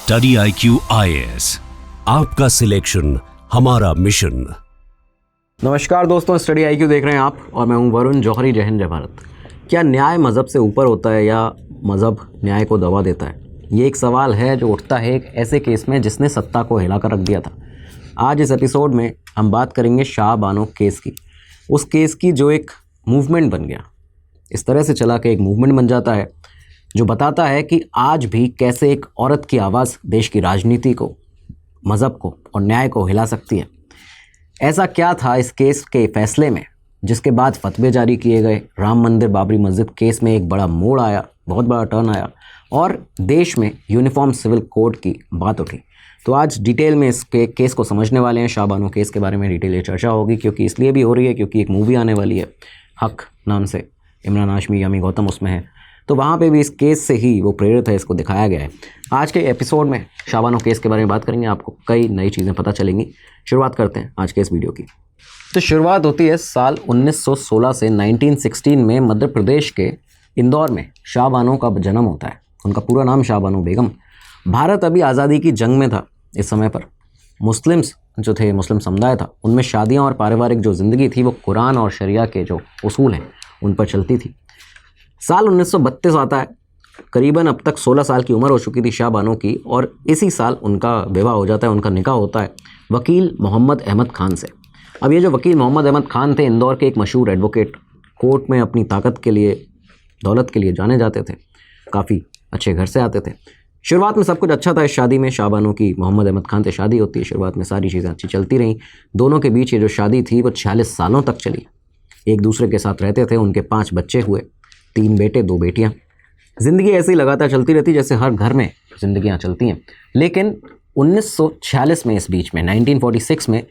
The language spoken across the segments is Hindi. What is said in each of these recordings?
स्टडी IQ IAS, आपका सिलेक्शन हमारा मिशन। नमस्कार दोस्तों, स्टडी IQ देख रहे हैं आप और मैं हूं वरुण जौहरी। जय हिंद, जय भारत। क्या न्याय मज़हब से ऊपर होता है या मज़हब न्याय को दबा देता है? ये एक सवाल है जो उठता है एक ऐसे केस में जिसने सत्ता को हिलाकर रख दिया था। आज इस एपिसोड में हम बात करेंगे शाह बानो केस की, उस केस की जो एक मूवमेंट बन गया। इस तरह से चला कि एक मूवमेंट बन जाता है जो बताता है कि आज भी कैसे एक औरत की आवाज़ देश की राजनीति को, मज़हब को और न्याय को हिला सकती है। ऐसा क्या था इस केस के फैसले में जिसके बाद फतवे जारी किए गए, राम मंदिर बाबरी मस्जिद केस में एक बड़ा मोड़ आया, बहुत बड़ा टर्न आया और देश में यूनिफॉर्म सिविल कोड की बात उठी। तो आज डिटेल में इस केस को समझने वाले हैं। शाह बानो केस के बारे में डिटेल चर्चा होगी, क्योंकि इसलिए भी हो रही है क्योंकि एक मूवी आने वाली है हक नाम से, इमरान हाशमी, यामी गौतम उसमें है, तो वहाँ पे भी इस केस से ही वो प्रेरित है, इसको दिखाया गया है। आज के एपिसोड में शाह बानो केस के बारे में बात करेंगे, आपको कई नई चीज़ें पता चलेंगी। शुरुआत करते हैं आज के इस वीडियो की। तो शुरुआत होती है साल 1916 से। 1916 में मध्य प्रदेश के इंदौर में शाह बानो का जन्म होता है। उनका पूरा नाम शाह बानो बेगम। भारत अभी आज़ादी की जंग में था इस समय पर। मुस्लिम्स जो थे, मुस्लिम समुदाय था, उनमें शादियाँ और पारिवारिक जो ज़िंदगी थी वो कुरान और शरिया के जो उसूल हैं उन पर चलती थी। साल 1932 आता है। करीबन अब तक 16 साल की उम्र हो चुकी थी शाह बानो की और इसी साल उनका विवाह हो जाता है, उनका निकाह होता है वकील मोहम्मद अहमद खान से। अब ये जो वकील मोहम्मद अहमद खान थे, इंदौर के एक मशहूर एडवोकेट, कोर्ट में अपनी ताकत के लिए, दौलत के लिए जाने जाते थे, काफ़ी अच्छे घर से आते थे। शुरुआत में सब कुछ अच्छा था इस शादी में। शाह बानो की मोहम्मद अहमद खान से शादी होती है। शुरुआत में सारी चीज़ें अच्छी चलती रहीं। दोनों के बीच ये जो शादी थी वो 46 सालों तक चली। एक दूसरे के साथ रहते थे। उनके 5 बच्चे हुए, 3 बेटे 2 बेटियां। ज़िंदगी ऐसे ही लगातार चलती रहती जैसे हर घर में ज़िंदगियां चलती हैं। लेकिन 1946 में, इस बीच में 1946 में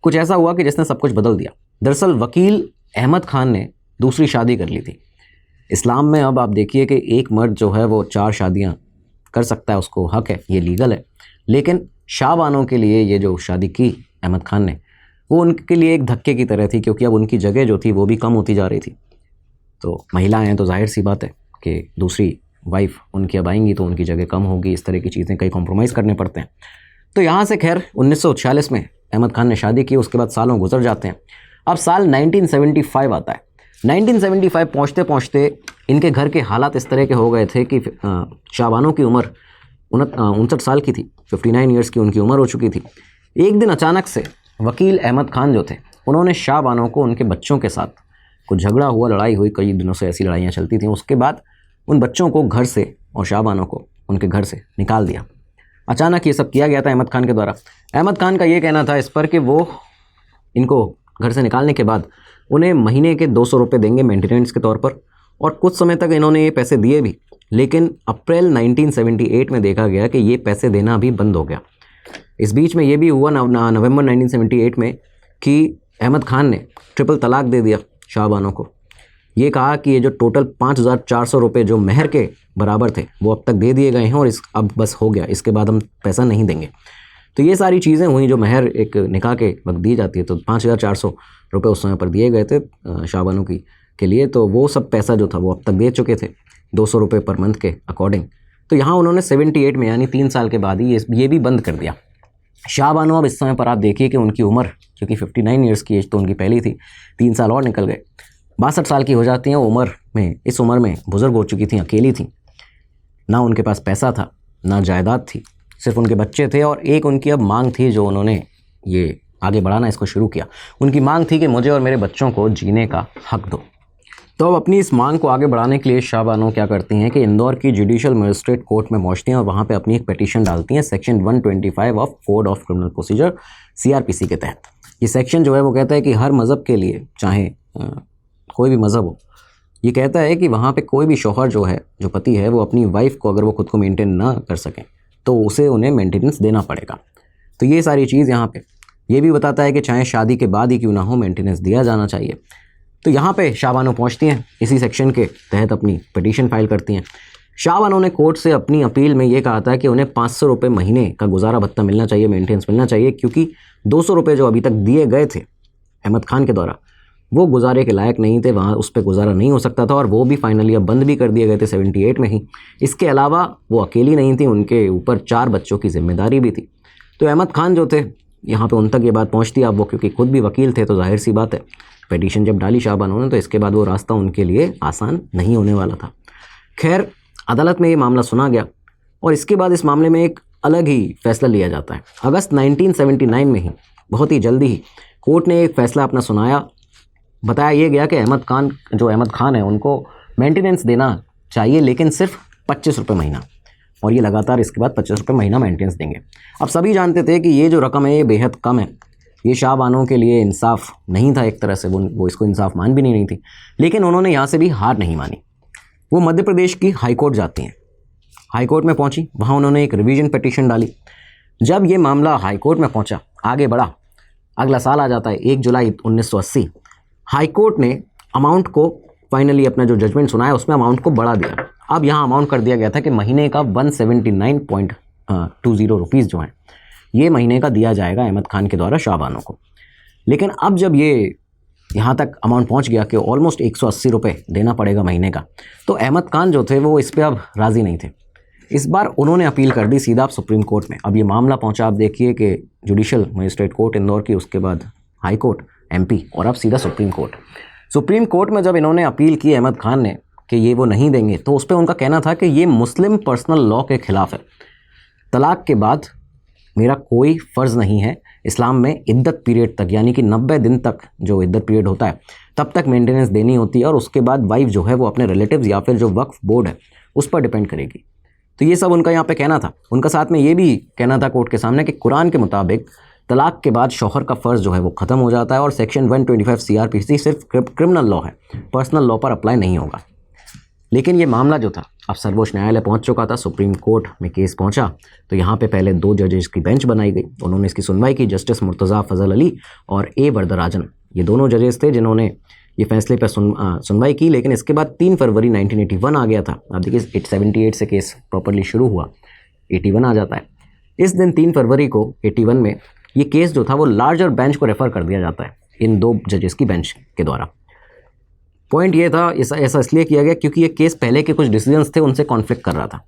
कुछ ऐसा हुआ कि जिसने सब कुछ बदल दिया। दरअसल वकील अहमद खान ने दूसरी शादी कर ली थी। इस्लाम में अब आप देखिए कि एक मर्द जो है वो 4 शादियां कर सकता है, उसको हक है, ये लीगल है। लेकिन शाह बानो के लिए ये जो शादी की अहमद खान ने, वो उनके लिए एक धक्के की तरह थी, क्योंकि अब उनकी जगह जो थी वो भी कम होती जा रही थी। तो महिलाएं हैं तो जाहिर सी बात है कि दूसरी वाइफ उनकी अब आएंगी तो उनकी जगह कम होगी। इस तरह की चीज़ें कई कॉम्प्रोमाइज़ करने पड़ते हैं। तो यहाँ से खैर 1946 में अहमद खान ने शादी की। उसके बाद सालों गुजर जाते हैं। अब साल 1975 आता है। 1975 पहुँचते पहुँचते इनके घर के हालात इस तरह के हो गए थे कि शाह बानो की उम्र 59 साल की थी, 59 ईयर्स की उनकी उम्र हो चुकी थी। एक दिन अचानक से वकील अहमद खान जो थे, उन्होंने शाह बानो को उनके बच्चों के साथ कुछ झगड़ा हुआ, लड़ाई हुई, कई दिनों से ऐसी लड़ाइयाँ चलती थीं। उसके बाद उन बच्चों को घर से और शाह बानो को उनके घर से निकाल दिया। अचानक ये सब किया गया था अहमद खान के द्वारा। अहमद खान का ये कहना था इस पर कि वो इनको घर से निकालने के बाद उन्हें महीने के 200 रुपये देंगे मेंटेनेंस के तौर पर, और कुछ समय तक इन्होंने ये पैसे दिए भी। लेकिन अप्रैल 1978 में देखा गया कि ये पैसे देना भी बंद हो गया। इस बीच में ये भी हुआ नवंबर 1978 में कि अहमद खान ने ट्रिपल तलाक दे दिया शाह बानो को। ये कहा कि ये जो टोटल 5400 रुपये जो महर के बराबर थे वो अब तक दे दिए गए हैं और अब बस हो गया, इसके बाद हम पैसा नहीं देंगे। तो ये सारी चीज़ें हुई जो महर एक निकाह के वक्त दी जाती है। तो 5400 रुपये उस समय पर दिए गए थे शाह बानो के लिए। तो वो सब पैसा जो था वो अब तक दे चुके थे 200 रुपये पर मंथ के अकॉर्डिंग। तो यहाँ उन्होंने 78 में, यानी 3 साल के बाद ही ये भी बंद कर दिया। शाह बानो अब इस समय पर आप देखिए कि उनकी उम्र, क्योंकि 59 ईयर्स की एज तो उनकी पहली थी, 3 साल और निकल गए, 62 साल की हो जाती हैं उम्र में। इस उम्र में बुज़ुर्ग हो चुकी थी, अकेली थी, ना उनके पास पैसा था, ना जायदाद थी, सिर्फ उनके बच्चे थे। और एक उनकी अब मांग थी जो उन्होंने ये आगे बढ़ाना इसको शुरू किया। उनकी मांग थी कि मुझे और मेरे बच्चों को जीने का हक दो। तो अब अपनी इस मांग को आगे बढ़ाने के लिए शाह बानो क्या करती हैं कि इंदौर की जुडिशियल मजिस्ट्रेट कोर्ट में पहुंचती हैं और वहाँ पे अपनी एक पिटीशन डालती हैं section 125 of code of criminal procedure, CRPC के तहत। ये सेक्शन जो है वो कहता है कि हर मज़हब के लिए, चाहे कोई भी मज़हब हो, ये कहता है कि वहाँ पे कोई भी शौहर जो है, जो पति है, वो अपनी वाइफ को अगर वो खुद को मेंटेन ना कर सकें तो उसे उन्हें मेंटेनेंस देना पड़ेगा। तो ये सारी चीज़ यहाँ पे ये भी बताता है कि चाहे शादी के बाद ही क्यों ना हो, मेंटेनेंस दिया जाना चाहिए। तो यहाँ पे शाह बानो पहुँचती हैं, इसी सेक्शन के तहत अपनी पिटीशन फाइल करती हैं। शाह बानो ने कोर्ट से अपनी अपील में ये कहा था कि उन्हें 500 रुपये महीने का गुजारा भत्ता मिलना चाहिए, मेंटेनेंस मिलना चाहिए, क्योंकि 200 रुपये जो अभी तक दिए गए थे अहमद खान के द्वारा वो गुजारे के लायक नहीं थे, वहाँ उस पर गुजारा नहीं हो सकता था, और वो भी फाइनली अब बंद भी कर दिए गए थे 78 में ही। इसके अलावा वो अकेली नहीं थी, उनके ऊपर 4 बच्चों की जिम्मेदारी भी थी। तो अहमद खान जो थे, यहाँ पे उन तक ये बात पहुँचती। अब वो क्योंकि खुद भी वकील थे तो जाहिर सी बात है, पिटीशन जब डाली शाहबानो ने तो इसके बाद वो रास्ता उनके लिए आसान नहीं होने वाला था। खैर, अदालत में ये मामला सुना गया और इसके बाद इस मामले में एक अलग ही फैसला लिया जाता है। अगस्त 1979 में ही, बहुत ही जल्दी ही, कोर्ट ने एक फ़ैसला अपना सुनाया। बताया ये गया कि अहमद खान है उनको मेंटेनेंस देना चाहिए, लेकिन सिर्फ 25 रुपये महीना, और ये लगातार इसके बाद 25 रुपये महीना मेंटेनेंस देंगे। अब सभी जानते थे कि ये जो रकम है ये बेहद कम है, ये शाहबानों के लिए इंसाफ नहीं था, एक तरह से वो इसको इंसाफ मान भी नहीं थी। लेकिन उन्होंने यहाँ से भी हार नहीं मानी। वो मध्य प्रदेश की हाई कोर्ट जाती हैं। हाई कोर्ट में पहुँची, वहाँ उन्होंने एक रिवीजन पिटीशन डाली। जब ये मामला हाई कोर्ट में पहुँचा, आगे बढ़ा, अगला साल आ जाता है 1 जुलाई 1980। हाई कोर्ट ने अमाउंट को फाइनली अपना जो जजमेंट सुनाया उसमें अमाउंट को बढ़ा दिया। अब यहाँ अमाउंट कर दिया गया था कि महीने का 179.20 रुपीज़ जो हैं ये महीने का दिया जाएगा अहमद खान के द्वारा शाहबानों को। लेकिन अब जब ये यहाँ तक अमाउंट पहुँच गया कि ऑलमोस्ट 180 रुपये देना पड़ेगा महीने का, तो अहमद खान जो थे वो इस पर अब राज़ी नहीं थे। इस बार उन्होंने अपील कर दी सीधा सुप्रीम कोर्ट में। अब ये मामला पहुँचा, आप देखिए कि जुडिशल मजिस्ट्रेट कोर्ट इंदौर की, उसके बाद हाई कोर्ट MP, और अब सीधा सुप्रीम कोर्ट। सुप्रीम कोर्ट में जब इन्होंने अपील की अहमद खान ने कि ये वो नहीं देंगे, तो उस पर उनका कहना था कि ये मुस्लिम पर्सनल लॉ के ख़िलाफ़ है। तलाक़ के बाद मेरा कोई फ़र्ज़ नहीं है। इस्लाम में इद्दत पीरियड तक, यानी कि 90 दिन तक जो इद्दत पीरियड होता है, तब तक मेंटेनेंस देनी होती है, और उसके बाद वाइफ जो है वो अपने रिलेटिव्स या फिर जो वक्फ बोर्ड है उस पर डिपेंड करेगी। तो ये सब उनका यहाँ पे कहना था। उनका साथ में ये भी कहना था कोर्ट के सामने कि कुरान के मुताबिक तलाक़ के बाद शौहर का फ़र्ज़ जो है वो ख़त्म हो जाता है, और सेक्शन 125 CRPC सिर्फ क्रिमिनल लॉ है, पर्सनल लॉ पर अप्लाई नहीं होगा। लेकिन ये मामला जो था अब सर्वोच्च न्यायालय पहुंच चुका था, सुप्रीम कोर्ट में केस पहुंचा। तो यहाँ पे पहले 2 जजेस की बेंच बनाई गई, उन्होंने इसकी सुनवाई की। जस्टिस मुर्तज़ा फजल अली और A वरदराजन, ये दोनों जजेस थे जिन्होंने ये फैसले पर सुनवाई की। लेकिन इसके बाद 3 फरवरी 1981 आ गया था। अब देखिए 78 से केस प्रॉपरली शुरू हुआ, 81 आ जाता है। इस दिन 3 फरवरी को 81 में ये केस जो था वो लार्जर बेंच को रेफ़र कर दिया जाता है, इन 2 जजेस की बेंच के द्वारा। पॉइंट ये था, ऐसा इसलिए किया गया क्योंकि ये केस पहले के कुछ डिसीजंस थे उनसे कॉन्फ्लिक्ट कर रहा था।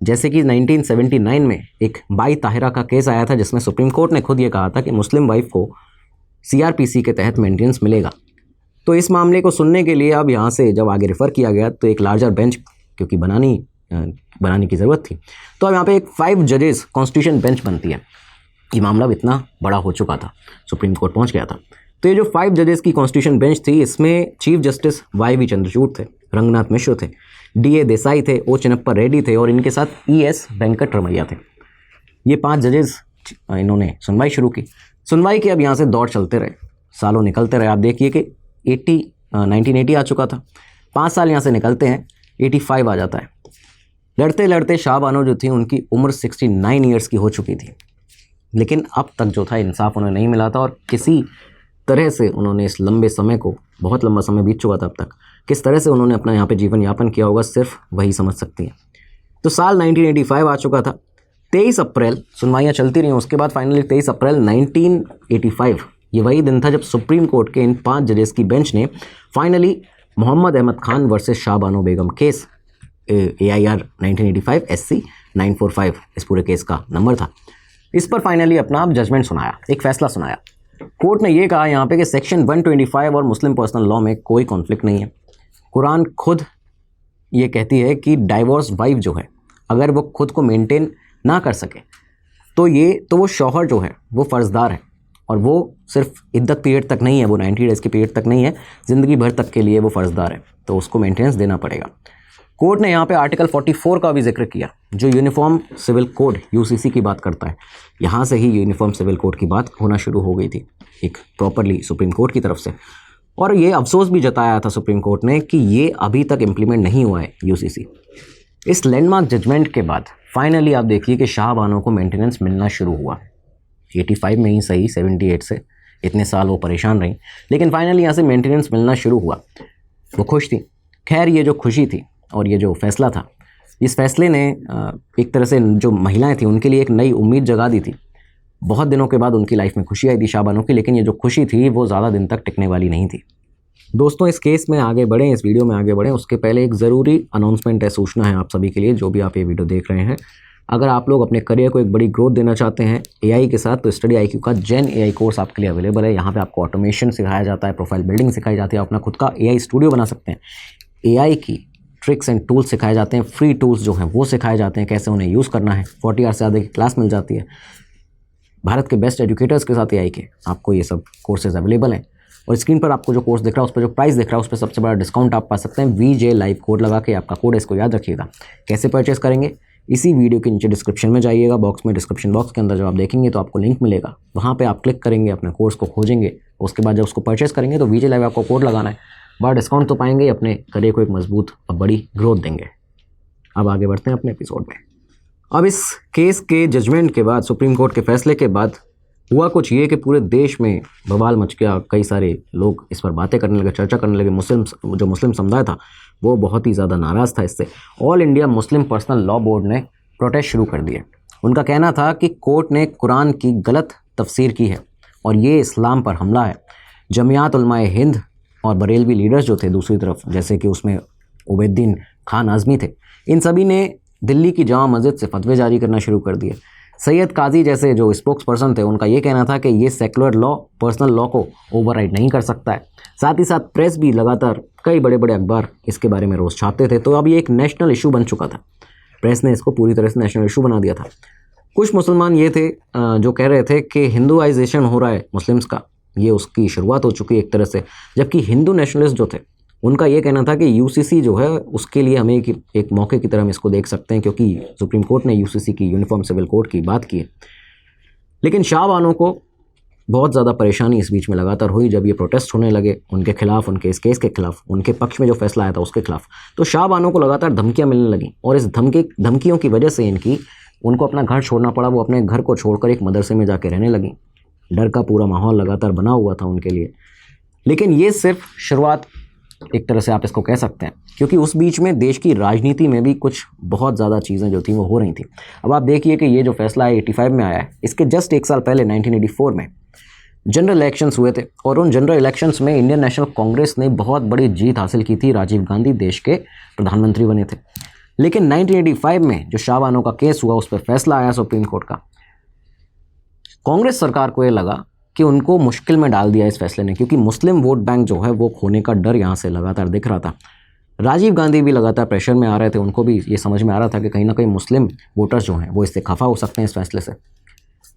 जैसे कि 1979 में एक बाई ताहिरा का केस आया था, जिसमें सुप्रीम कोर्ट ने खुद ये कहा था कि मुस्लिम वाइफ को CRPC के तहत मेंटेनेंस मिलेगा। तो इस मामले को सुनने के लिए अब यहाँ से जब आगे रेफ़र किया गया, तो एक लार्जर बेंच क्योंकि बनाने की ज़रूरत थी, तो अब यहाँ पे एक 5 जजेस कॉन्स्टिट्यूशन बेंच बनती है। ये मामला इतना बड़ा हो चुका था, सुप्रीम कोर्ट पहुँच गया था। तो ये जो 5 जजेस की कॉन्स्टिट्यूशन बेंच थी, इसमें चीफ जस्टिस YV चंद्रचूड़ थे, रंगनाथ मिश्र थे, DA देसाई थे, O चिन्नप्पा रेड्डी थे, और इनके साथ ES वेंकट रमैया थे। ये 5 जजेस इन्होंने सुनवाई शुरू की। सुनवाई के अब यहाँ से दौर चलते रहे, सालों निकलते रहे। आप देखिए कि 1980 आ चुका था, 5 साल यहाँ से निकलते हैं, 85 आ जाता है। लड़ते लड़ते शाहबानो जो थी उनकी उम्र 69 ईयर्स की हो चुकी थी। लेकिन अब तक जो था इंसाफ उन्हें नहीं मिला था, और किसी तरह से उन्होंने इस लंबे समय को, बहुत लंबा समय बीत चुका था अब तक, किस तरह से उन्होंने अपना यहाँ पे जीवन यापन किया होगा सिर्फ वही समझ सकती हैं। तो साल 1985 आ चुका था। 23 अप्रैल सुनवाइयाँ चलती रहीं। उसके बाद फाइनली 23 अप्रैल 1985 ये वही दिन था जब सुप्रीम कोर्ट के इन 5 जजेस की बेंच ने फाइनली मोहम्मद अहमद खान वर्सेस शाहबानो बेगम केस, AIR 1985 SC 945 इस पूरे केस का नंबर था, इस पर फाइनली अपना जजमेंट सुनाया, एक फ़ैसला सुनाया। कोर्ट ने ये कहा यहाँ पे कि सेक्शन 125 और मुस्लिम पर्सनल लॉ में कोई कॉन्फ्लिक्ट नहीं है। कुरान खुद ये कहती है कि डाइवोर्स वाइफ जो है, अगर वो खुद को मेंटेन ना कर सके तो वो शौहर जो है वो फ़र्जदार है, और वो सिर्फ इद्दत पीरियड तक नहीं है, वो 90 डेज़ के पीरियड तक नहीं है, ज़िंदगी भर तक के लिए वो फ़र्जदार है, तो उसको मेंटेनेंस देना पड़ेगा। कोर्ट ने यहाँ पे आर्टिकल 44 का भी जिक्र किया, जो यूनिफॉर्म सिविल कोड UCC की बात करता है। यहाँ से ही यूनिफॉर्म सिविल कोड की बात होना शुरू हो गई थी एक प्रॉपरली सुप्रीम कोर्ट की तरफ से, और ये अफसोस भी जताया था सुप्रीम कोर्ट ने कि ये अभी तक इम्प्लीमेंट नहीं हुआ है UCC। इस लैंडमार्क जजमेंट के बाद फाइनली आप देखिए कि शाहबानो को मेंटेनेंस मिलना शुरू हुआ। 85 में ही सही, 78 से इतने साल वो परेशान रही, लेकिन फाइनली यहाँ से मेंटेनेंस मिलना शुरू हुआ। वो खुश थी। खैर, ये जो खुशी थी और ये जो फैसला था, इस फैसले ने एक तरह से जो महिलाएं थी उनके लिए एक नई उम्मीद जगा दी थी। बहुत दिनों के बाद उनकी लाइफ में खुशी आई थी शाहबानो की, लेकिन ये जो खुशी थी वो ज़्यादा दिन तक टिकने वाली नहीं थी। दोस्तों इस केस में आगे बढ़ें, इस वीडियो में आगे बढ़ें उसके पहले एक ज़रूरी अनाउंसमेंट है, सूचना है आप सभी के लिए जो भी आप ये वीडियो देख रहे हैं। अगर आप लोग अपने करियर को एक बड़ी ग्रोथ देना चाहते हैं एआई के साथ, तो स्टडी आईक्यू का जेन एआई कोर्स आपके लिए अवेलेबल है। यहाँ पे आपको ऑटोमेशन सिखाया जाता है, प्रोफाइल बिल्डिंग सिखाई जाती है, अपना खुद का एआई स्टूडियो बना सकते हैं, एआई की ट्रिक्स एंड टूल्स सिखाए जाते हैं, फ्री टूल्स जो हैं वो सिखाए जाते हैं, कैसे उन्हें यूज़ करना है। 40 आवर से ज़्यादा की क्लास मिल जाती है भारत के बेस्ट एजुकेटर्स के साथ एआई के। आपको ये सब कोर्सेज अवेलेबल हैं और स्क्रीन पर आपको जो कोर्स दिख रहा है उस पर जो प्राइस दिख रहा है उस पर सबसे बड़ा डिस्काउंट आप पा सकते हैं VJ लाइव कोड लगा के। आपका कोड है, इसको याद रखिएगा। कैसे परचेस करेंगे, इसी वीडियो के नीचे डिस्क्रिप्शन में जाइएगा, बॉक्स में डिस्क्रिप्शन बॉक्स के अंदर जब आप देखेंगे तो आपको लिंक मिलेगा, वहाँ पे आप क्लिक करेंगे, अपने कोर्स को खोजेंगे, उसके बाद जब उसको परचेस करेंगे तो VJ लाइव आपको कोड लगाना है, बड़ा डिस्काउंट तो पाएंगे, अपने करियर को एक मजबूत और बड़ी ग्रोथ देंगे। अब आगे बढ़ते हैं अपने एपिसोड में। अब इस केस के जजमेंट के बाद, सुप्रीम कोर्ट के फैसले के बाद हुआ कुछ ये कि पूरे देश में बवाल मच गया। कई सारे लोग इस पर बातें करने लगे, चर्चा करने लगे। मुस्लिम समुदाय था वो बहुत ही ज़्यादा नाराज़ था इससे। All India Muslim personal law board ने प्रोटेस्ट शुरू कर दिए। उनका कहना था कि कोर्ट ने कुरान की गलत तफसीर की है और ये इस्लाम पर हमला है। जमियात उलमाए हिंद और बरेलवी लीडर्स जो थे दूसरी तरफ, जैसे कि उसमें उबैदुद्दीन खान आज़मी थे, इन सभी ने दिल्ली की जामा मस्जिद से फतवे जारी करना शुरू कर दिए। सैयद काजी जैसे जो स्पोक्स पर्सन थे, उनका ये कहना था कि ये सेकुलर लॉ पर्सनल लॉ को ओवरराइड नहीं कर सकता है। साथ ही साथ प्रेस भी लगातार, कई बड़े बड़े अखबार इसके बारे में रोज़ छापते थे। तो अब ये एक नेशनल इशू बन चुका था, प्रेस ने इसको पूरी तरह से नेशनल इशू बना दिया था। कुछ मुसलमान ये थे जो कह रहे थे कि हिंदुआइजेशन हो रहा है मुस्लिम्स का, ये उसकी शुरुआत हो चुकी है एक तरह से। जबकि हिंदू नेशनलिस्ट जो थे उनका ये कहना था कि यूसीसी जो है उसके लिए हमें एक मौके की तरह हम इसको देख सकते हैं, क्योंकि सुप्रीम कोर्ट ने यूसीसी की, यूनिफॉर्म सिविल कोड की बात की है। लेकिन शाह बानो को बहुत ज़्यादा परेशानी इस बीच में लगातार हुई जब ये प्रोटेस्ट होने लगे उनके खिलाफ, उनके इस केस के खिलाफ, उनके पक्ष में जो फैसला आया था उसके खिलाफ। तो शाह बानो को लगातार धमकियाँ मिलने लगीं और इस धमकियों की वजह से उनको अपना घर छोड़ना पड़ा। वो अपने घर को छोड़कर एक मदरसे में जाके रहने लगीं। डर का पूरा माहौल लगातार बना हुआ था उनके लिए। लेकिन ये सिर्फ शुरुआत एक तरह से आप इसको कह सकते हैं, क्योंकि उस बीच में देश की राजनीति में भी कुछ बहुत ज़्यादा चीज़ें जो थी वो हो रही थी। अब आप देखिए कि ये जो फैसला 85 में आया है, इसके जस्ट एक साल पहले 1984 में जनरल इलेक्शंस हुए थे और उन जनरल इलेक्शंस में इंडियन नेशनल कांग्रेस ने बहुत बड़ी जीत हासिल की थी। राजीव गांधी देश के प्रधानमंत्री बने थे। लेकिन 1985 में जो शाह बानो का केस हुआ, उस पर फैसला आया सुप्रीम कोर्ट का, कांग्रेस सरकार को ये लगा कि उनको मुश्किल में डाल दिया इस फैसले ने, क्योंकि मुस्लिम वोट बैंक जो है वो खोने का डर यहाँ से लगातार दिख रहा था। राजीव गांधी भी लगातार प्रेशर में आ रहे थे, उनको भी ये समझ में आ रहा था कि कहीं ना कहीं मुस्लिम वोटर्स जो हैं वो इससे खफा हो सकते हैं इस फैसले से।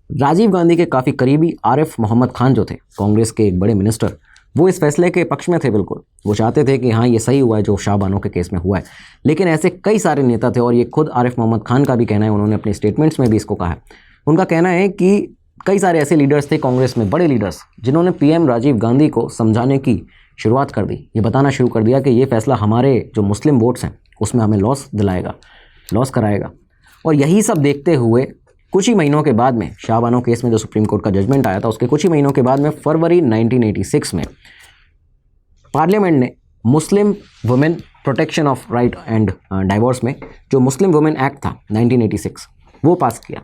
राजीव गांधी के काफ़ी करीबी आरिफ मोहम्मद खान जो थे, कांग्रेस के एक बड़े मिनिस्टर, वो इस फैसले के पक्ष में थे बिल्कुल। वो चाहते थे कि हाँ ये सही हुआ है जो शाह बानो के केस में हुआ है। लेकिन ऐसे कई सारे नेता थे और ये खुद आरिफ मोहम्मद खान का भी कहना है, उन्होंने अपने स्टेटमेंट्स में भी इसको कहा है। उनका कहना है कि कई सारे ऐसे लीडर्स थे कांग्रेस में, बड़े लीडर्स, जिन्होंने पीएम राजीव गांधी को समझाने की शुरुआत कर दी, ये बताना शुरू कर दिया कि ये फैसला हमारे जो मुस्लिम वोट्स हैं उसमें हमें लॉस दिलाएगा, लॉस कराएगा। और यही सब देखते हुए कुछ ही महीनों के बाद में, शाह बानो केस में जो सुप्रीम कोर्ट का जजमेंट आया था उसके कुछ ही महीनों के बाद में, फरवरी 1986 में पार्लियामेंट ने Muslim women protection of right and divorce में जो मुस्लिम वुमेन एक्ट था 1986 वो पास किया।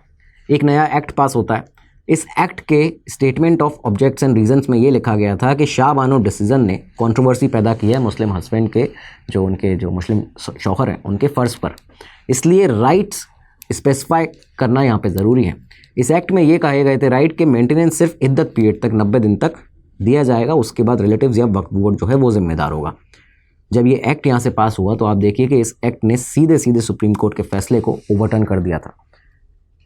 एक नया एक्ट पास होता है। इस एक्ट के statement of objects and reasons में ये लिखा गया था कि शाह बानो डिसीजन ने कंट्रोवर्सी पैदा की है मुस्लिम हस्बैंड के, उनके मुस्लिम शौहर हैं उनके फ़र्ज पर, इसलिए राइट्स स्पेसिफाई करना यहाँ पे ज़रूरी है। इस एक्ट में ये कहे गए थे राइट के मेंटेनेंस सिर्फ इद्दत पीरियड तक 90 दिन तक दिया जाएगा, उसके बाद रिलेटिव्स या वक्फ बोर्ड जो है वो जिम्मेदार होगा। जब ये एक्ट यहाँ से पास हुआ तो आप देखिए कि इस एक्ट ने सीधे सीधे सुप्रीम कोर्ट के फैसले को ओवरटर्न कर दिया था।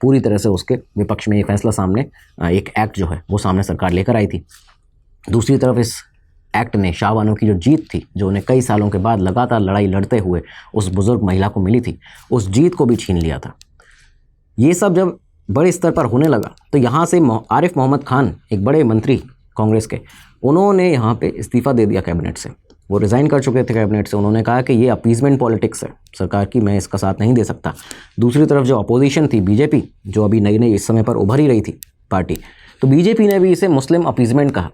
पूरी तरह से उसके विपक्ष में ये फैसला सामने, एक एक्ट जो है वो सामने सरकार लेकर आई थी। दूसरी तरफ इस एक्ट ने शाह बानो की जो जीत थी, जो उन्हें कई सालों के बाद लगातार लड़ाई लड़ते हुए उस बुज़ुर्ग महिला को मिली थी, उस जीत को भी छीन लिया था। ये सब जब बड़े स्तर पर होने लगा तो यहाँ से आरिफ मोहम्मद खान, एक बड़े मंत्री कांग्रेस के, उन्होंने यहाँ पे इस्तीफ़ा दे दिया कैबिनेट से। वो रिज़ाइन कर चुके थे कैबिनेट से। उन्होंने कहा कि ये अपीजमेंट पॉलिटिक्स है सरकार की, मैं इसका साथ नहीं दे सकता। दूसरी तरफ जो अपोजिशन थी बीजेपी, जो अभी नई नई इस समय पर उभर ही रही थी पार्टी, तो बीजेपी ने भी इसे मुस्लिम अपीजमेंट कहा।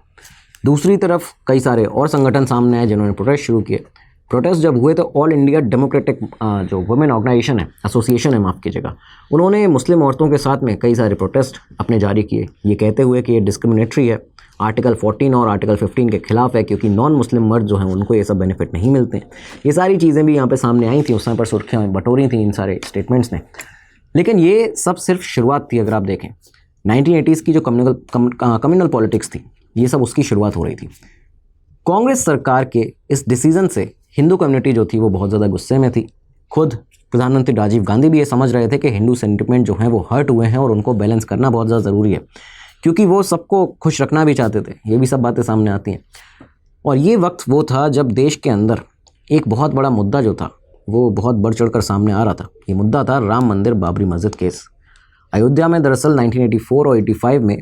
दूसरी तरफ कई सारे और संगठन सामने आए जिन्होंने प्रोटेस्ट शुरू किए। प्रोटेस्ट जब हुए तो ऑल इंडिया डेमोक्रेटिक जो वुमेन ऑर्गेनाइजेशन है, एसोसिएशन है, माफ़ कीजिएगा, उन्होंने मुस्लिम औरतों के साथ में कई सारे प्रोटेस्ट अपने जारी किए, ये कहते हुए कि ये डिस्क्रिमिनेटरी है, आर्टिकल 14 और आर्टिकल 15 के खिलाफ है, क्योंकि नॉन मुस्लिम मर्द जो हैं उनको ये सब बेनिफिट नहीं मिलते हैं। ये सारी चीज़ें भी यहाँ पे सामने आई थी, उस समय पर सुर्खियाँ बटोरी थी इन सारे स्टेटमेंट्स ने। लेकिन ये सब सिर्फ शुरुआत थी। अगर आप देखें 1980s की जो कम्युनल पॉलिटिक्स थी, ये सब उसकी शुरुआत हो रही थी। कांग्रेस सरकार के इस डिसीज़न से हिंदू कम्युनिटी जो थी वो बहुत ज़्यादा गुस्से में थी। खुद प्रधानमंत्री राजीव गांधी भी ये समझ रहे थे कि हिंदू सेंटिमेंट जो हैं वो हर्ट हुए हैं और उनको बैलेंस करना बहुत ज़्यादा ज़रूरी है, क्योंकि वो सबको खुश रखना भी चाहते थे। ये भी सब बातें सामने आती हैं। और ये वक्त वो था जब देश के अंदर एक बहुत बड़ा मुद्दा जो था वो बहुत बढ़ चढ़ कर सामने आ रहा था। ये मुद्दा था राम मंदिर बाबरी मस्जिद केस। अयोध्या में दरअसल 1984 और 85 में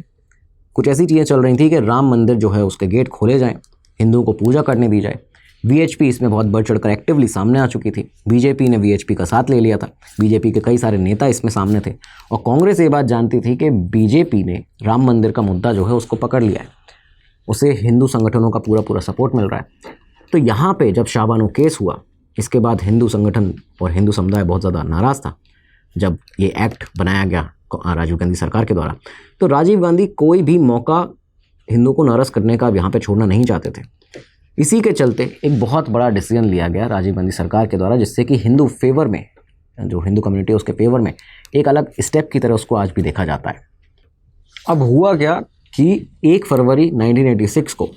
कुछ ऐसी चीज़ें चल रही थी कि राम मंदिर जो है उसके गेट खोले जाएं, हिंदुओं को पूजा करने दी जाए। वीएचपी इसमें बहुत बढ़ चढ़कर एक्टिवली सामने आ चुकी थी। बीजेपी ने वीएचपी का साथ ले लिया था। बीजेपी के कई सारे नेता इसमें सामने थे और कांग्रेस ये बात जानती थी कि बीजेपी ने राम मंदिर का मुद्दा जो है उसको पकड़ लिया है, उसे हिंदू संगठनों का पूरा सपोर्ट मिल रहा है। तो यहाँ पे जब शाहबानो केस हुआ, इसके बाद हिंदू संगठन और हिंदू समुदाय बहुत ज़्यादा नाराज़ था। जब ये एक्ट बनाया गया राजीव गांधी सरकार के द्वारा, तो राजीव गांधी कोई भी मौका हिंदू को नाराज़ करने का यहाँ पे छोड़ना नहीं चाहते थे। इसी के चलते एक बहुत बड़ा डिसीजन लिया गया राजीव गांधी सरकार के द्वारा, जिससे कि हिंदू फेवर में, जो हिंदू कम्युनिटी है उसके फेवर में एक अलग स्टेप की तरह उसको आज भी देखा जाता है। अब हुआ क्या कि 1 फरवरी 1986 को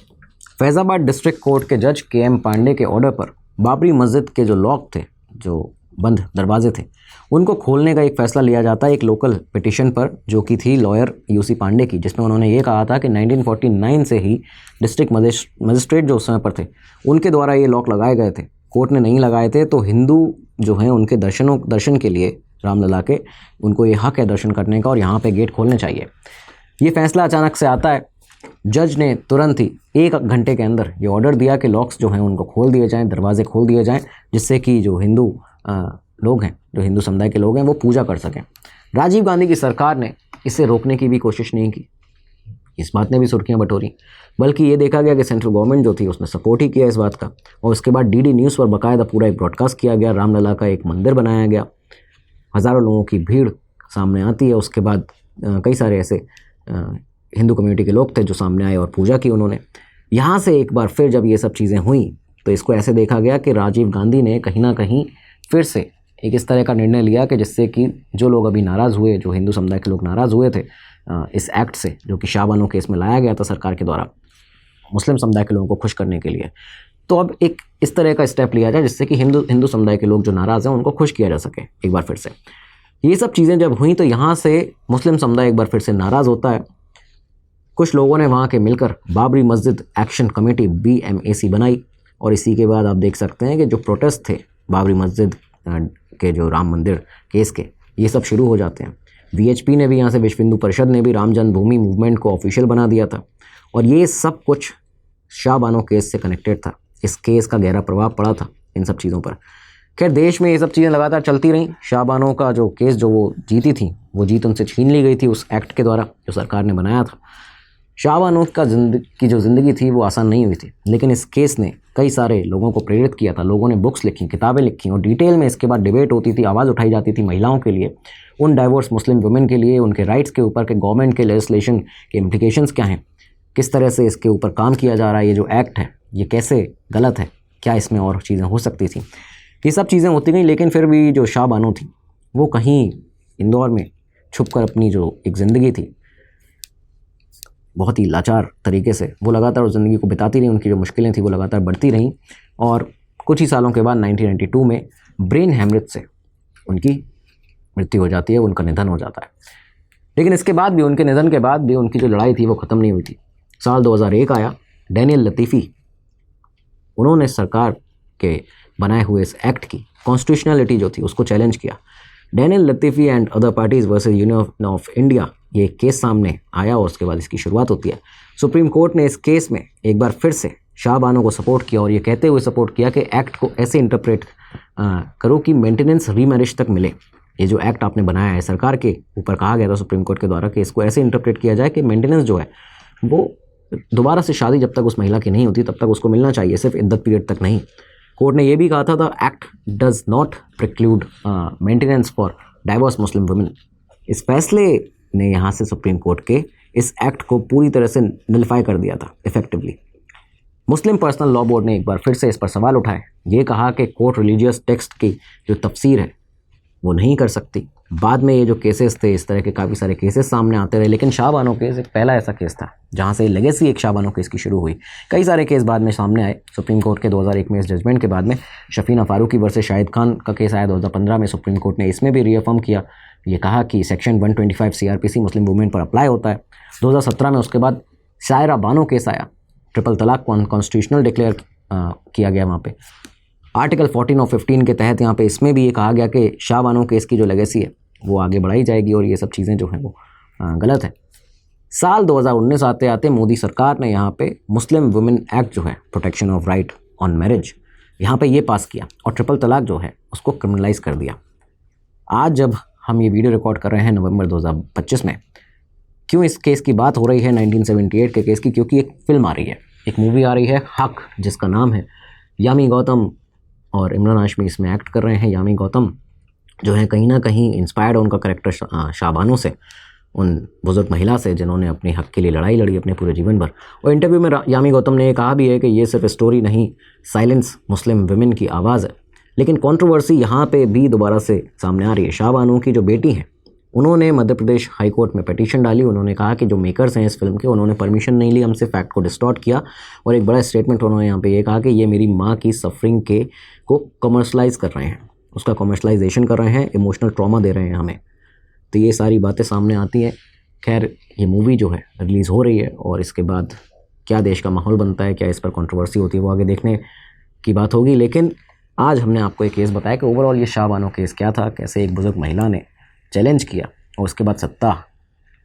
फैज़ाबाद डिस्ट्रिक्ट कोर्ट के जज KM पांडे के ऑर्डर पर बाबरी मस्जिद के जो लॉक थे, जो बंद दरवाजे थे, उनको खोलने का एक फ़ैसला लिया जाता है एक लोकल पिटिशन पर, जो कि थी लॉयर UC पांडे की, जिसमें उन्होंने ये कहा था कि 1949 से ही डिस्ट्रिक्ट मजिस्ट्रेट जो उस समय पर थे उनके द्वारा ये लॉक लगाए गए थे, कोर्ट ने नहीं लगाए थे। तो हिंदू जो हैं उनके दर्शन के लिए रामलला के, उनको ये हक है दर्शन करने का और यहाँ पे गेट खोलने चाहिए। ये फ़ैसला अचानक से आता है। जज ने तुरंत ही 1 घंटे के अंदर ये ऑर्डर दिया कि लॉक्स जो हैं उनको खोल दिए जाएँ, दरवाजे खोल दिए जाएँ, जिससे कि जो हिंदू लोग हैं, जो हिंदू समुदाय के लोग हैं, वो पूजा कर सकें। राजीव गांधी की सरकार ने इसे रोकने की भी कोशिश नहीं की। इस बात ने भी सुर्खियां बटोरी, बल्कि ये देखा गया कि सेंट्रल गवर्नमेंट जो थी उसने सपोर्ट ही किया इस बात का। और उसके बाद DD न्यूज़ पर बाकायदा पूरा एक ब्रॉडकास्ट किया गया, रामलला का एक मंदिर बनाया गया, हज़ारों लोगों की भीड़ सामने आती है। उसके बाद कई सारे ऐसे हिंदू कम्युनिटी के लोग थे जो सामने आए और पूजा की उन्होंने। यहाँ से एक बार फिर जब ये सब चीज़ें हुई तो इसको ऐसे देखा गया कि राजीव गांधी ने कहीं ना कहीं फिर से एक इस तरह का निर्णय लिया कि जिससे कि जो लोग अभी नाराज़ हुए, जो हिंदू समुदाय के लोग नाराज़ हुए थे इस एक्ट से, जो कि शाहबानो केस में लाया गया था सरकार के द्वारा मुस्लिम समुदाय के लोगों को खुश करने के लिए, तो अब एक इस तरह का स्टेप लिया जाए जिससे कि हिंदू समुदाय के लोग जो नाराज़ हैं उनको खुश किया जा सके एक बार फिर से। ये सब चीज़ें जब हुई तो यहाँ से मुस्लिम समुदाय एक बार फिर से नाराज़ होता है। कुछ लोगों ने वहाँ के मिलकर बाबरी मस्जिद एक्शन कमेटी BMAC बनाई और इसी के बाद आप देख सकते हैं कि जो प्रोटेस्ट थे बाबरी मस्जिद के, जो राम मंदिर केस के, ये सब शुरू हो जाते हैं। VHP ने भी यहाँ से, विश्व हिंदू परिषद ने भी राम जन्मभूमि मूवमेंट को ऑफिशियल बना दिया था और ये सब कुछ शाहबानो केस से कनेक्टेड था। इस केस का गहरा प्रभाव पड़ा था इन सब चीज़ों पर। खैर देश में ये सब चीज़ें लगातार चलती रहीं। शाहबानो का जो केस जो वो जीती थी, वो जीत उनसे छीन ली गई थी उस एक्ट के द्वारा जो सरकार ने बनाया था। शाहबानो की जो ज़िंदगी थी वो आसान नहीं हुई थी, लेकिन इस केस ने कई सारे लोगों को प्रेरित किया था। लोगों ने बुक्स लिखी, किताबें लिखी और डिटेल में इसके बाद डिबेट होती थी, आवाज़ उठाई जाती थी महिलाओं के लिए, उन डाइवोर्स मुस्लिम वुमेन के लिए, उनके राइट्स के ऊपर कि गवर्नमेंट के लेजिस्लेशन के इम्प्लिकेशंस क्या हैं, किस तरह से इसके ऊपर काम किया जा रहा है, ये जो एक्ट है ये कैसे गलत है, क्या इसमें और चीज़ें हो सकती थी। ये सब चीज़ें होती गई, लेकिन फिर भी जो शाहबानो थी वो कहीं इंदौर में छुपकर अपनी जो एक ज़िंदगी थी बहुत ही लाचार तरीके से वो लगातार उस ज़िंदगी को बिताती रही। उनकी जो मुश्किलें थी वो लगातार बढ़ती रहीं और कुछ ही सालों के बाद 1992 में ब्रेन हेमरेज से उनकी मृत्यु हो जाती है, उनका निधन हो जाता है। लेकिन इसके बाद भी, उनके निधन के बाद भी उनकी जो लड़ाई थी वो ख़त्म नहीं हुई थी। साल 2001 आया, डैनियल लतीफ़ी, उन्होंने सरकार के बनाए हुए इस एक्ट की कॉन्स्टिट्यूशनलिटी जो थी उसको चैलेंज किया। Daniel Latifi and other parties versus union of India, ये केस सामने आया और उसके बाद इसकी शुरुआत होती है। सुप्रीम कोर्ट ने इस केस में एक बार फिर से शाहबानो को सपोर्ट किया और ये कहते हुए सपोर्ट किया कि एक्ट को ऐसे इंटरप्रेट करो कि मेंटेनेंस रीमैरिज तक मिले। ये जो एक्ट आपने बनाया है, सरकार के ऊपर कहा गया था सुप्रीम कोर्ट के द्वारा कि इसको ऐसे इंटरप्रेट किया जाए कि मेंटेनेंस जो है वो दोबारा से शादी जब तक उस महिला की नहीं होती तब तक उसको मिलना चाहिए, सिर्फ इद्दत पीरियड तक नहीं। कोर्ट ने यह भी कहा था the act does not preclude maintenance for divorce Muslim women. इस फैसले ने यहाँ से सुप्रीम कोर्ट के इस एक्ट को पूरी तरह से नलिफाई कर दिया था इफेक्टिवली। मुस्लिम पर्सनल लॉ बोर्ड ने एक बार फिर से इस पर सवाल उठाए। ये कहा कि कोर्ट रिलीजियस टेक्स्ट की जो तफसीर है वो नहीं कर सकती। बाद में ये जो केसेस थे, इस तरह के काफ़ी सारे केसेस सामने आते रहे, लेकिन शाहबानो केस एक पहला ऐसा केस था जहाँ से लेगेसी एक शाहबानो केस की शुरू हुई। कई सारे केस बाद में सामने आए। सुप्रीम कोर्ट के 2001 में इस जजमेंट के बाद में शफीना फारूकी वर्सेस शाहिद खान का केस आया 2015 में। सुप्रीम कोर्ट ने इसमें भी रीअफर्म किया, ये कहा कि सेक्शन 125 CRPC मुस्लिम वुमेन पर अप्लाई होता है। 2017 में उसके बाद शायरा बानो केस आया, ट्रिपल तलाक कॉन्स्टिट्यूशनल डिक्लेयर किया गया वहाँ पे। आर्टिकल 14 और 15 के तहत यहाँ पे इसमें भी ये कहा गया कि शाहबानो केस की जो लेगेसी है वो आगे बढ़ाई जाएगी और ये सब चीज़ें जो हैं वो गलत है। साल 2019 आते आते मोदी सरकार ने यहाँ पे मुस्लिम वुमेन एक्ट जो है, protection of right on marriage, यहाँ पे ये पास किया और ट्रिपल तलाक जो है उसको क्रिमिनलाइज कर दिया। आज जब हम ये वीडियो रिकॉर्ड कर रहे हैं नवंबर 2025 में, क्यों इस केस की बात हो रही है 1978 के केस की? क्योंकि एक फिल्म आ रही है, एक मूवी आ रही है हक, जिसका नाम है। यामी गौतम और इमरान हाशमी इसमें एक्ट कर रहे हैं। यामी गौतम जो है कहीं ना कहीं इंस्पायर्ड उनका कैरेक्टर शाहबानो से, उन बुजुर्ग महिला से जिन्होंने अपने हक के लिए लड़ाई लड़ी अपने पूरे जीवन भर। और इंटरव्यू में यामी गौतम ने ये कहा भी है कि ये सिर्फ स्टोरी नहीं, साइलेंस मुस्लिम वुमेन की आवाज़ है। लेकिन कंट्रोवर्सी यहाँ पे भी दोबारा से सामने आ रही है। शाहबानो की जो बेटी हैं, उन्होंने मध्य प्रदेश हाई कोर्ट में पिटीशन डाली। उन्होंने कहा कि जो मेकर्स हैं इस फिल्म के, उन्होंने परमिशन नहीं ली हमसे, फैक्ट को डिस्टॉर्ट किया। और एक बड़ा स्टेटमेंट उन्होंने यहाँ पे ये कहा कि ये मेरी माँ की सफरिंग को कमर्शलाइज कर रहे हैं, उसका कमर्शलाइजेशन कर रहे हैं, इमोशनल ट्रॉमा दे रहे हैं हमें। तो ये सारी बातें सामने आती हैं। खैर, ये मूवी जो है रिलीज़ हो रही है और इसके बाद क्या देश का माहौल बनता है, क्या इस पर कंट्रोवर्सी होती है, वो आगे देखने की बात होगी। लेकिन आज हमने आपको एक केस बताया कि ओवरऑल ये शाहबानो केस क्या था, कैसे एक बुजुर्ग महिला ने चैलेंज किया और उसके बाद सत्ता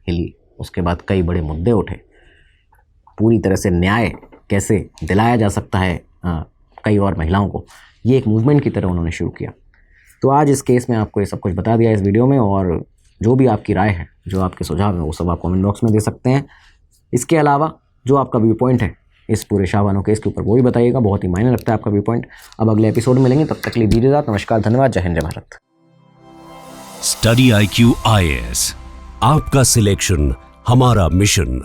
हिली, उसके बाद कई बड़े मुद्दे उठे, पूरी तरह से न्याय कैसे दिलाया जा सकता है कई और महिलाओं को, ये एक मूवमेंट की तरह उन्होंने शुरू किया। तो आज इस केस में आपको ये सब कुछ बता दिया इस वीडियो में, और जो भी आपकी राय है, जो आपके सुझाव हैं, वो सब आप कमेंट बॉक्स में दे सकते हैं। इसके अलावा जो आपका व्यू पॉइंट है इस पूरे शाहबानो केस के ऊपर, वो भी बताइएगा, बहुत ही मायने रखता है आपका व्यू पॉइंट। अब अगले एपिसोड में मिलेंगे, तब तक के लिए दीजिए इजाज़त। नमस्कार, धन्यवाद, जय हिंद, जय भारत। स्टडी IQ IAS, आपका सिलेक्शन हमारा मिशन।